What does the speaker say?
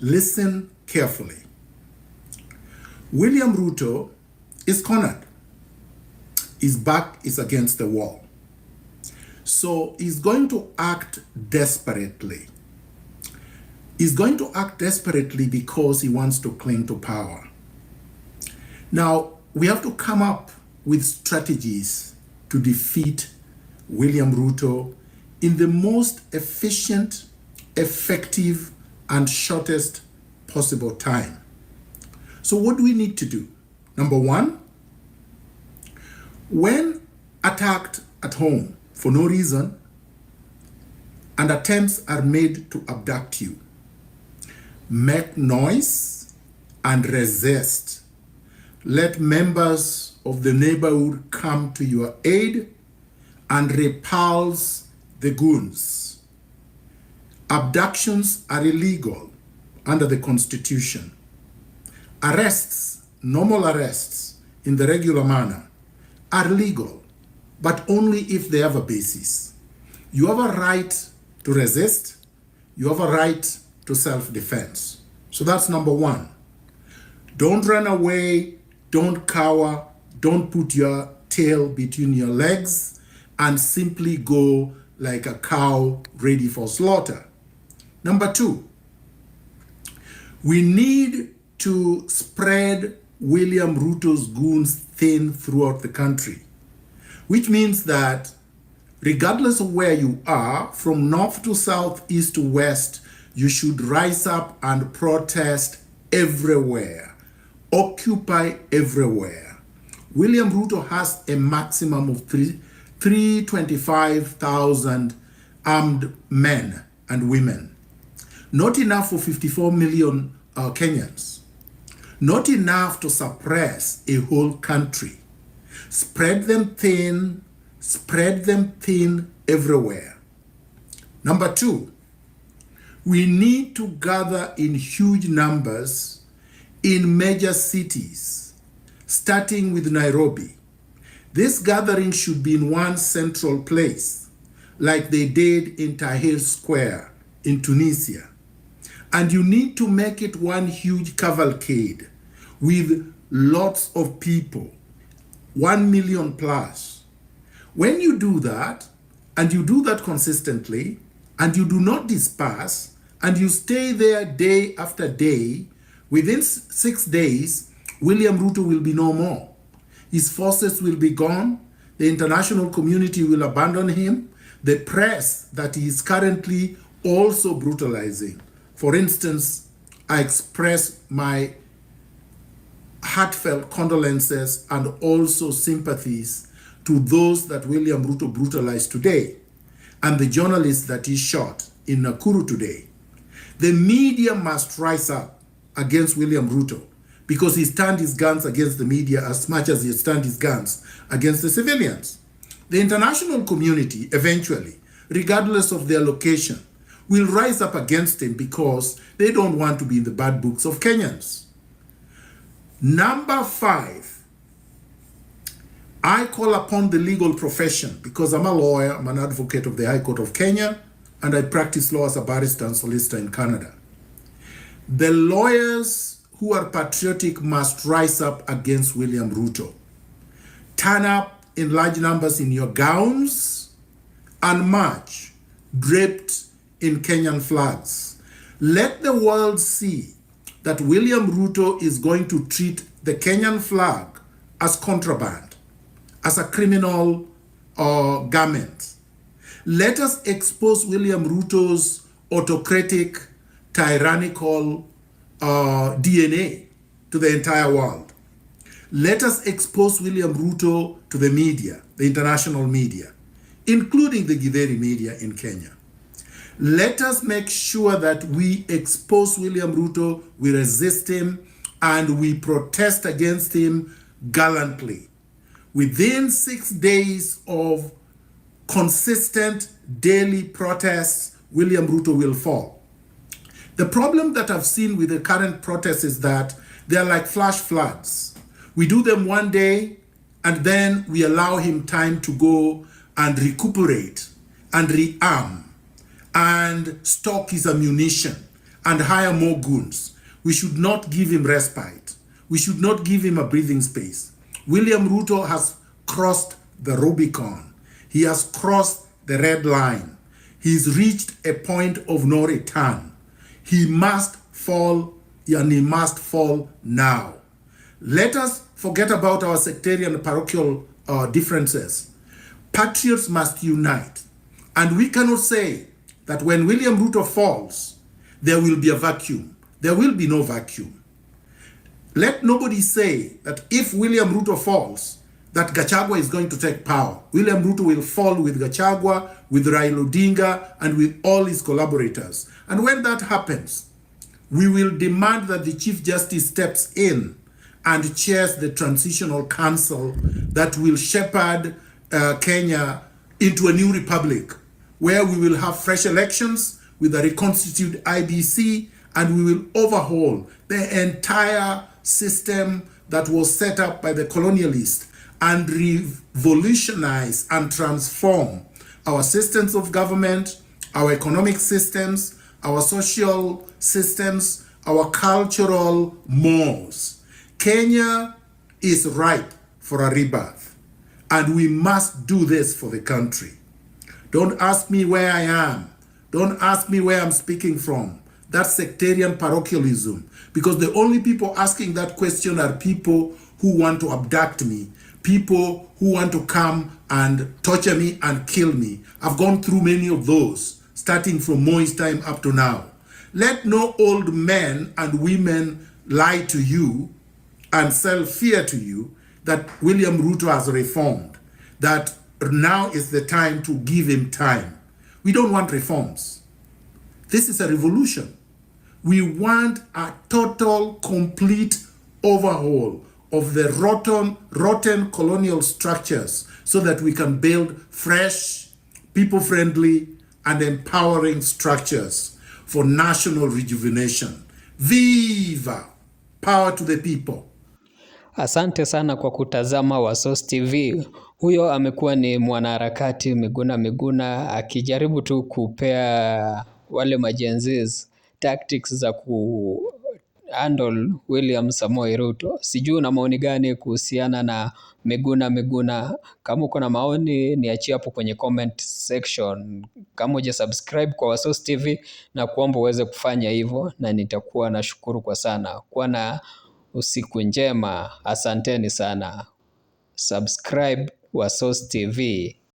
Listen carefully. William Ruto is cornered. His back is against the wall. So he's going to act desperately. He's going to act desperately because he wants to cling to power. Now, we have to come up with strategies to defeat William Ruto in the most efficient, effective, and shortest possible time. So what do we need to do? Number one, when attacked at home for no reason and attempts are made to abduct you, make noise and resist. Let members of the neighborhood come to your aid and repulse the goons. Abductions are illegal under the Constitution. Arrests, normal arrests in the regular manner, are legal, but only if they have a basis. You have a right to resist. You have a right to self-defense. So that's number one. Don't run away. Don't cower. Don't put your tail between your legs and simply go like a cow ready for slaughter. Number two, we need to spread William Ruto's goons thin throughout the country, which means that regardless of where you are, from north to south, east to west, you should rise up and protest everywhere, occupy everywhere. William Ruto has a maximum of 325,000 armed men and women. Not enough for 54 million Kenyans. Not enough to suppress a whole country. Spread them thin everywhere. Number two, we need to gather in huge numbers in major cities, starting with Nairobi. This gathering should be in one central place, like they did in Tahrir Square in Tunisia. And you need to make it one huge cavalcade with lots of people, 1 million plus. When you do that, and you do that consistently, and you do not disperse, and you stay there day after day, within 6 days, William Ruto will be no more. His forces will be gone. The international community will abandon him. The press that he is currently also brutalizing. For instance, I express my heartfelt condolences and also sympathies to those that William Ruto brutalized today and the journalists that he shot in Nakuru today. The media must rise up against William Ruto because he turned his guns against the media as much as he turned his guns against the civilians. The international community eventually, regardless of their location, will rise up against him because they don't want to be in the bad books of Kenyans. Number 5, I call upon the legal profession because I'm a lawyer, I'm an advocate of the High Court of Kenya, and I practice law as a barrister and solicitor in Canada. The lawyers who are patriotic must rise up against William Ruto. Turn up in large numbers in your gowns and march, draped in Kenyan flags. Let the world see that William Ruto is going to treat the Kenyan flag as contraband, as a criminal garment. Let us expose William Ruto's autocratic, tyrannical DNA to the entire world. Let us expose William Ruto to the media, the international media, including the Githeri media in Kenya. Let us make sure that we expose William Ruto, we resist him, and we protest against him gallantly. Within 6 days of consistent daily protests, William Ruto will fall. The problem that I've seen with the current protests is that they're like flash floods. We do them one day, and then we allow him time to go and recuperate and rearm and stock his ammunition and hire more goons. We should not give him respite. We should not give him a breathing space. William Ruto has crossed the Rubicon. He has crossed the red line. He's reached a point of no return. He must fall, and he must fall now. Let us forget about our sectarian and parochial differences. Patriots must unite. And we cannot say that when William Ruto falls, there will be a vacuum. There will be no vacuum. Let nobody say that if William Ruto falls, that Gachagua is going to take power. William Ruto will fall with Gachagua, with Raila Odinga, and with all his collaborators. And when that happens, we will demand that the Chief Justice steps in and chairs the Transitional Council that will shepherd Kenya into a new republic, where we will have fresh elections with a reconstituted IBC, and we will overhaul the entire system that was set up by the colonialists and revolutionize and transform our systems of government, our economic systems, our social systems, our cultural mores. Kenya is ripe for a rebirth, and we must do this for the country. Don't ask me where I am. Don't ask me where I'm speaking from. That's sectarian parochialism, because the only people asking that question are people who want to abduct me, people who want to come and torture me and kill me. I've gone through many of those, starting from Moi's time up to now. Let no old men and women lie to you and sell fear to you that William Ruto has reformed, that now is the time to give him time. We don't want reforms. This is a revolution. We want a total, complete overhaul of the rotten colonial structures so that we can build fresh, people-friendly, and empowering structures for national rejuvenation. Viva! Power to the people. Asante sana kwa kutazama Wasos TV. Huyo amekuwa ni mwanaharakati Miguna akijaribu tu kupea wale majenzis tactics za handle William Samoei Ruto. Sijui una maoni gani kuhusiana na Miguna? Kama uko na maoni niachie hapo kwenye comment section. Kama hujasubscribe kwa Wasos TV, na kuomba uweze kufanya hivyo, na nitakuwa nashukuru kwa sana. Kuwa na usiku njema. Asanteni sana. Subscribe Wasos TV.